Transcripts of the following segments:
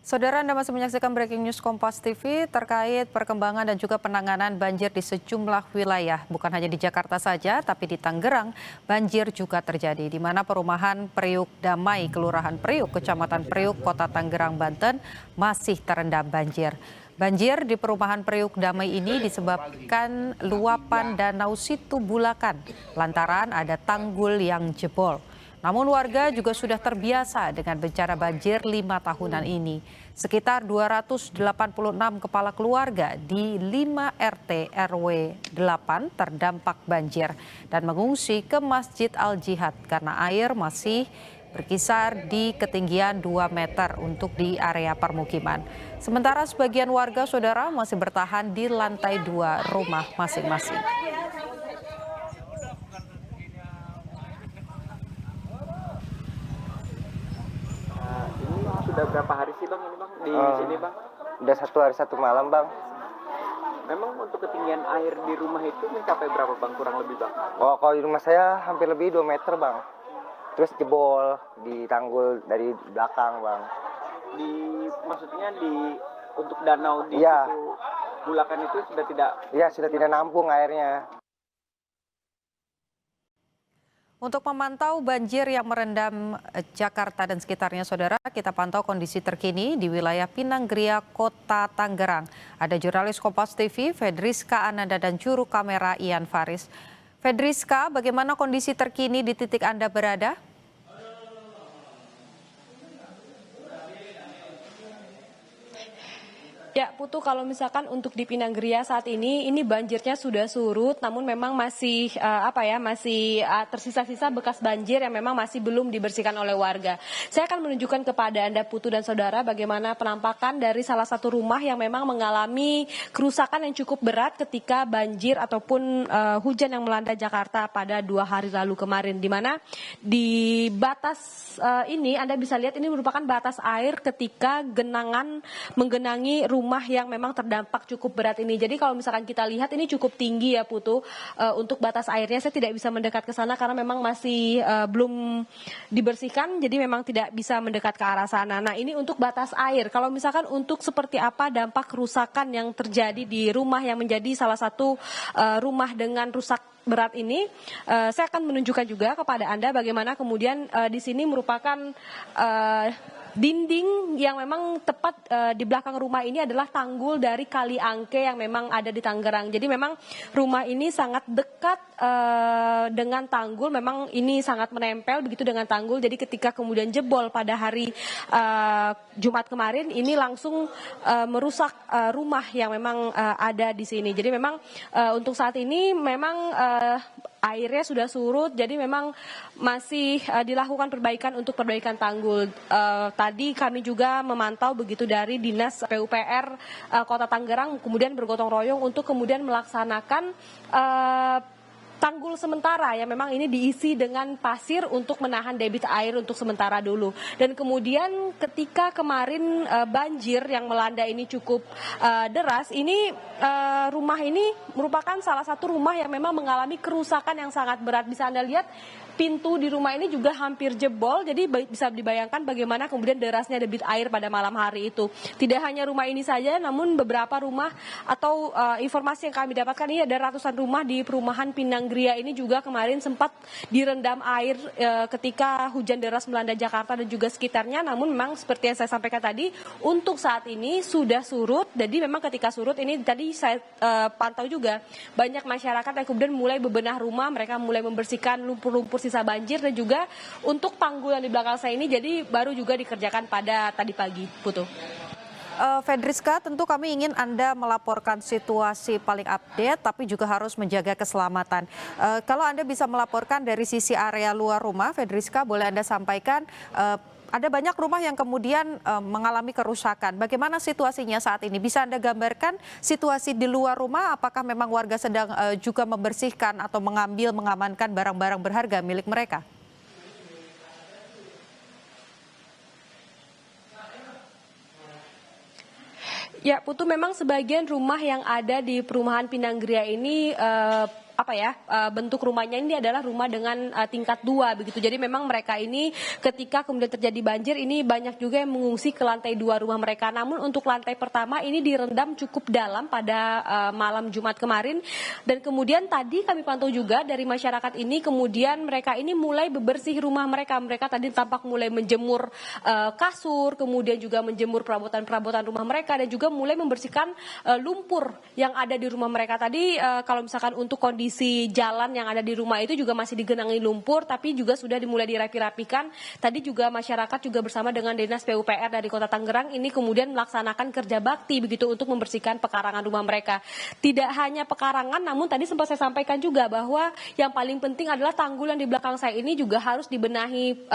Saudara, Anda masih menyaksikan Breaking News Kompas TV terkait perkembangan dan juga penanganan banjir di sejumlah wilayah. Bukan hanya di Jakarta saja, tapi di Tangerang banjir juga terjadi, di mana perumahan Priuk Damai, Kelurahan Priuk, Kecamatan Priuk, Kota Tangerang, Banten masih terendam banjir. Banjir di perumahan Priuk Damai ini disebabkan luapan Danau Situ Bulakan, lantaran ada tanggul yang jebol. Namun warga juga sudah terbiasa dengan bencana banjir 5 tahunan ini. Sekitar 286 kepala keluarga di 5 RT RW 8 terdampak banjir dan mengungsi ke Masjid Al-Jihad karena air masih berkisar di ketinggian 2 meter untuk di area permukiman. Sementara sebagian warga saudara masih bertahan di lantai 2 rumah masing-masing. Sudah berapa hari sih bang ini bang di sini bang? Udah 1 hari 1 malam bang. Memang untuk ketinggian air di rumah itu mencapai berapa bang kurang lebih bang? Oh, kalau di rumah saya hampir lebih 2 meter bang. Terus jebol di tanggul dari belakang bang. Maksudnya untuk danau di Iya. situ Bulakan itu sudah tidak? Iya, sudah tidak nampung airnya. Untuk memantau banjir yang merendam Jakarta dan sekitarnya, saudara, kita pantau kondisi terkini di wilayah Pinanggeria, Kota Tangerang. Ada jurnalis Kompas TV, Fedriska Ananda, dan juru kamera Ian Faris. Fedriska, bagaimana kondisi terkini di titik Anda berada? Ya, Putu, kalau misalkan untuk di Pinanggeria saat ini banjirnya sudah surut, namun memang masih masih tersisa-sisa bekas banjir yang memang masih belum dibersihkan oleh warga. Saya akan menunjukkan kepada Anda, Putu dan saudara, bagaimana penampakan dari salah satu rumah yang memang mengalami kerusakan yang cukup berat ketika banjir ataupun hujan yang melanda Jakarta pada 2 hari lalu kemarin, di mana di batas ini Anda bisa lihat ini merupakan batas air ketika genangan menggenangi rumah yang memang terdampak cukup berat ini. Jadi kalau misalkan kita lihat ini cukup tinggi ya Putu, untuk batas airnya saya tidak bisa mendekat ke sana karena memang masih belum dibersihkan, jadi memang tidak bisa mendekat ke arah sana. Nah, ini untuk batas air. Kalau misalkan untuk seperti apa dampak kerusakan yang terjadi di rumah yang menjadi salah satu rumah dengan rusak berat ini, saya akan menunjukkan juga kepada Anda bagaimana kemudian di sini merupakan dinding yang memang tepat di belakang rumah ini adalah tanggul dari Kali Angke yang memang ada di Tangerang. Jadi memang rumah ini sangat dekat dengan tanggul, memang ini sangat menempel begitu dengan tanggul. Jadi ketika kemudian jebol pada hari Jumat kemarin, ini langsung merusak rumah yang memang ada di sini. Jadi memang untuk saat ini memang airnya sudah surut, jadi memang masih dilakukan perbaikan untuk perbaikan tanggul. Tadi kami juga memantau begitu dari Dinas PUPR Kota Tangerang, kemudian bergotong royong untuk kemudian melaksanakan tanggul sementara yang memang ini diisi dengan pasir untuk menahan debit air untuk sementara dulu. Dan kemudian ketika kemarin banjir yang melanda ini cukup deras, ini rumah ini merupakan salah satu rumah yang memang mengalami kerusakan yang sangat berat. Bisa Anda lihat pintu di rumah ini juga hampir jebol, jadi bisa dibayangkan bagaimana kemudian derasnya debit air pada malam hari itu. Tidak hanya rumah ini saja, namun beberapa rumah atau informasi yang kami dapatkan ini ada ratusan rumah di perumahan Pinanggeria ini juga kemarin sempat direndam air ketika hujan deras melanda Jakarta dan juga sekitarnya. Namun memang seperti yang saya sampaikan tadi, untuk saat ini sudah surut. Jadi memang ketika surut ini tadi saya pantau juga banyak masyarakat yang kemudian mulai bebenah rumah, mereka mulai membersihkan lumpur-lumpur sisa banjir, dan juga untuk tanggul yang di belakang saya ini jadi baru juga dikerjakan pada tadi pagi, Putu. Fedriska, tentu kami ingin Anda melaporkan situasi paling update, tapi juga harus menjaga keselamatan. Kalau Anda bisa melaporkan dari sisi area luar rumah, Fedriska, boleh Anda sampaikan, ada banyak rumah yang kemudian mengalami kerusakan. Bagaimana situasinya saat ini? Bisa Anda gambarkan situasi di luar rumah? Apakah memang warga sedang juga membersihkan atau mengamankan barang-barang berharga milik mereka? Ya, Putu, memang sebagian rumah yang ada di perumahan Pinanggeria ini bentuk rumahnya ini adalah rumah dengan tingkat 2 begitu. Jadi memang mereka ini ketika kemudian terjadi banjir ini banyak juga yang mengungsi ke lantai 2 rumah mereka. Namun untuk lantai pertama ini direndam cukup dalam pada malam Jumat kemarin, dan kemudian tadi kami pantau juga dari masyarakat ini kemudian mereka ini mulai bebersih rumah mereka. Mereka tadi tampak mulai menjemur kasur, kemudian juga menjemur perabotan-perabotan rumah mereka, dan juga mulai membersihkan lumpur yang ada di rumah mereka. Tadi kalau misalkan untuk kondisi jalan yang ada di rumah itu juga masih digenangi lumpur, tapi juga sudah dimulai dirapi-rapikan. Tadi juga masyarakat juga bersama dengan Dinas PUPR dari Kota Tangerang ini kemudian melaksanakan kerja bakti begitu untuk membersihkan pekarangan rumah mereka. Tidak hanya pekarangan, namun tadi sempat saya sampaikan juga bahwa yang paling penting adalah tanggul yang di belakang saya ini juga harus dibenahi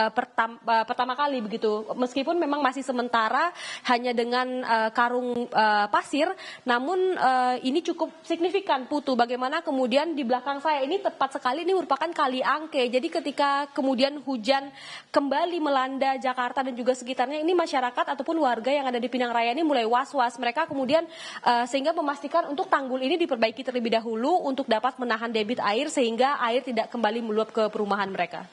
pertama kali begitu. Meskipun memang masih sementara hanya dengan karung pasir, namun ini cukup signifikan, Putu. Bagaimana kemudian di belakang saya ini tepat sekali ini merupakan Kali Angke. Jadi ketika kemudian hujan kembali melanda Jakarta dan juga sekitarnya, ini masyarakat ataupun warga yang ada di Pinang Raya ini mulai was-was. Mereka kemudian sehingga memastikan untuk tanggul ini diperbaiki terlebih dahulu untuk dapat menahan debit air sehingga air tidak kembali meluap ke perumahan mereka.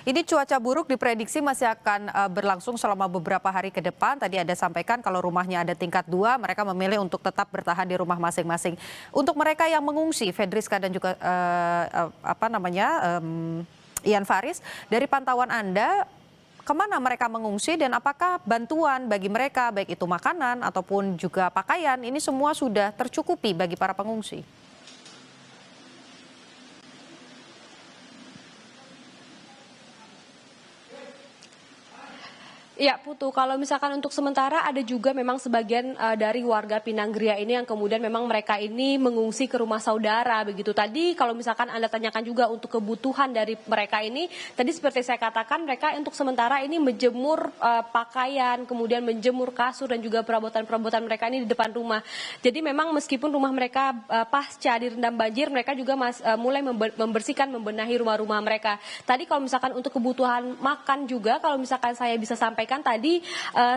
Ini cuaca buruk diprediksi masih akan berlangsung selama beberapa hari ke depan. Tadi ada sampaikan kalau rumahnya ada tingkat 2, mereka memilih untuk tetap bertahan di rumah masing-masing. Untuk mereka yang mengungsi, Fedriska dan juga Ian Faris, dari pantauan Anda, kemana mereka mengungsi dan apakah bantuan bagi mereka, baik itu makanan ataupun juga pakaian, ini semua sudah tercukupi bagi para pengungsi? Ya, Putu, kalau misalkan untuk sementara ada juga memang sebagian dari warga Pinanggeria ini yang kemudian memang mereka ini mengungsi ke rumah saudara begitu. Tadi kalau misalkan Anda tanyakan juga untuk kebutuhan dari mereka ini, tadi seperti saya katakan mereka untuk sementara ini menjemur pakaian, kemudian menjemur kasur dan juga perabotan-perabotan mereka ini di depan rumah. Jadi memang meskipun rumah mereka pasca direndam banjir, mereka juga mulai membersihkan, membenahi rumah-rumah mereka. Tadi kalau misalkan untuk kebutuhan makan juga, kalau misalkan saya bisa sampaikan tadi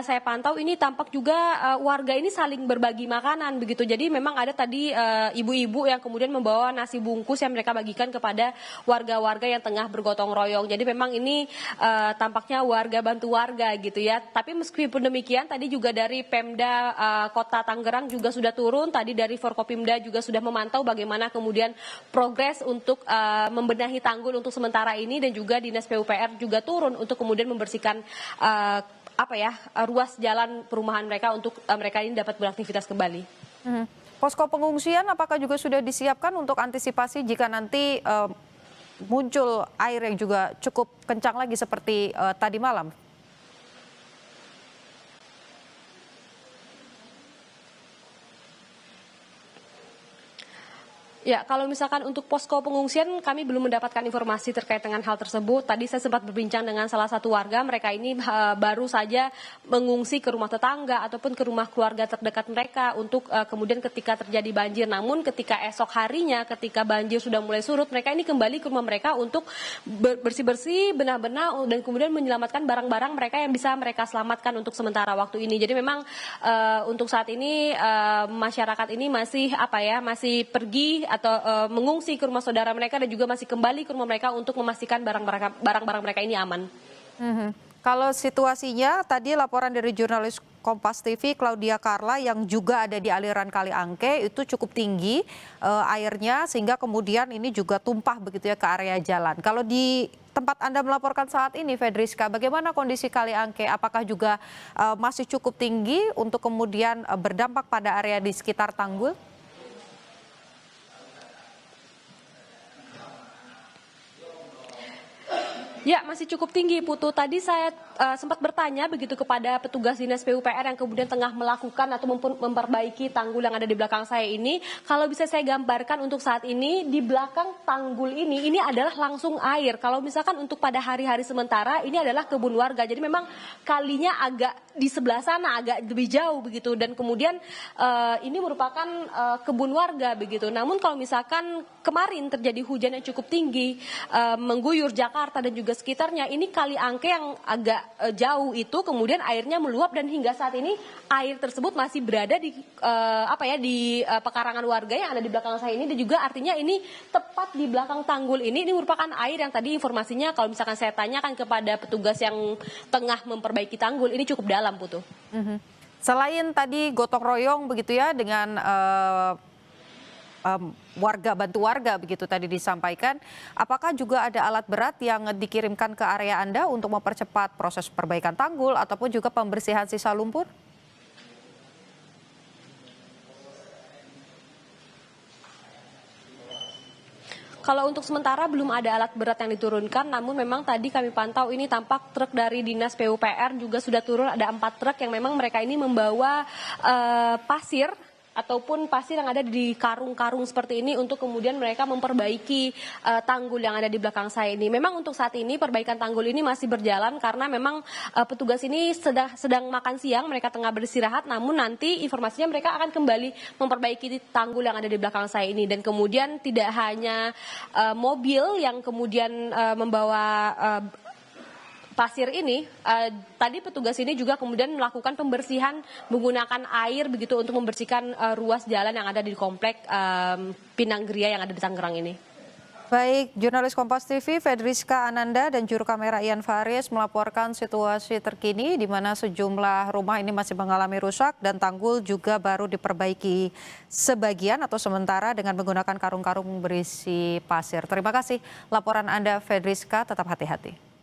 saya pantau ini tampak juga warga ini saling berbagi makanan begitu. Jadi memang ada tadi ibu-ibu yang kemudian membawa nasi bungkus yang mereka bagikan kepada warga-warga yang tengah bergotong royong. Jadi memang ini tampaknya warga bantu warga gitu ya. Tapi meskipun demikian tadi juga dari Pemda Kota Tangerang juga sudah turun. Tadi dari Forkopimda juga sudah memantau bagaimana kemudian progres untuk membenahi tanggul untuk sementara ini, dan juga Dinas PUPR juga turun untuk kemudian membersihkan ruas jalan perumahan mereka untuk mereka ini dapat beraktivitas kembali. Posko pengungsian apakah juga sudah disiapkan untuk antisipasi jika nanti muncul air yang juga cukup kencang lagi seperti tadi malam? Ya, kalau misalkan untuk posko pengungsian kami belum mendapatkan informasi terkait dengan hal tersebut. Tadi saya sempat berbincang dengan salah satu warga, mereka ini baru saja mengungsi ke rumah tetangga ataupun ke rumah keluarga terdekat mereka untuk kemudian ketika terjadi banjir. Namun ketika esok harinya, ketika banjir sudah mulai surut, mereka ini kembali ke rumah mereka untuk bersih-bersih, benah-benah, dan kemudian menyelamatkan barang-barang mereka yang bisa mereka selamatkan untuk sementara waktu ini. Jadi memang untuk saat ini masyarakat ini masih pergi atau mengungsi ke rumah saudara mereka dan juga masih kembali ke rumah mereka untuk memastikan barang-barang mereka ini aman. Kalau situasinya tadi laporan dari jurnalis Kompas TV Claudia Carla yang juga ada di aliran Kali Angke itu cukup tinggi airnya sehingga kemudian ini juga tumpah begitu ya ke area jalan. Kalau di tempat Anda melaporkan saat ini, Fedriska, bagaimana kondisi Kali Angke? Apakah juga masih cukup tinggi untuk kemudian berdampak pada area di sekitar tanggul? Ya, masih cukup tinggi, Putu. Tadi saya sempat bertanya begitu kepada petugas Dinas PUPR yang kemudian tengah melakukan atau memperbaiki tanggul yang ada di belakang saya ini. Kalau bisa saya gambarkan untuk saat ini, di belakang tanggul ini adalah langsung air. Kalau misalkan untuk pada hari-hari sementara, ini adalah kebun warga. Jadi memang kalinya agak di sebelah sana, agak lebih jauh begitu. Dan kemudian ini merupakan kebun warga begitu. Namun kalau misalkan kemarin terjadi hujan yang cukup tinggi, mengguyur Jakarta dan juga juga sekitarnya. Ini kali Angke yang agak jauh itu kemudian airnya meluap dan hingga saat ini air tersebut masih berada di pekarangan warga yang ada di belakang saya ini, dan juga artinya ini tepat di belakang tanggul ini merupakan air yang tadi informasinya kalau misalkan saya tanyakan kepada petugas yang tengah memperbaiki tanggul ini cukup dalam, Putu. Selain tadi gotong royong begitu ya dengan warga, bantu warga begitu tadi disampaikan, apakah juga ada alat berat yang dikirimkan ke area Anda untuk mempercepat proses perbaikan tanggul ataupun juga pembersihan sisa lumpur? Kalau untuk sementara belum ada alat berat yang diturunkan, namun memang tadi kami pantau ini tampak truk dari Dinas PUPR juga sudah turun, ada 4 truk yang memang mereka ini membawa pasir ataupun pasir yang ada di karung-karung seperti ini untuk kemudian mereka memperbaiki tanggul yang ada di belakang saya ini. Memang untuk saat ini perbaikan tanggul ini masih berjalan karena memang petugas ini sedang makan siang, mereka tengah beristirahat, namun nanti informasinya mereka akan kembali memperbaiki tanggul yang ada di belakang saya ini. Dan kemudian tidak hanya mobil yang kemudian membawa pasir ini, tadi petugas ini juga kemudian melakukan pembersihan menggunakan air begitu untuk membersihkan ruas jalan yang ada di komplek Pinanggeria yang ada di Tangerang ini. Baik, jurnalis Kompas TV Fedriska Ananda dan juru kamera Ian Faris melaporkan situasi terkini di mana sejumlah rumah ini masih mengalami rusak dan tanggul juga baru diperbaiki sebagian atau sementara dengan menggunakan karung-karung berisi pasir. Terima kasih laporan Anda Fedriska, tetap hati-hati.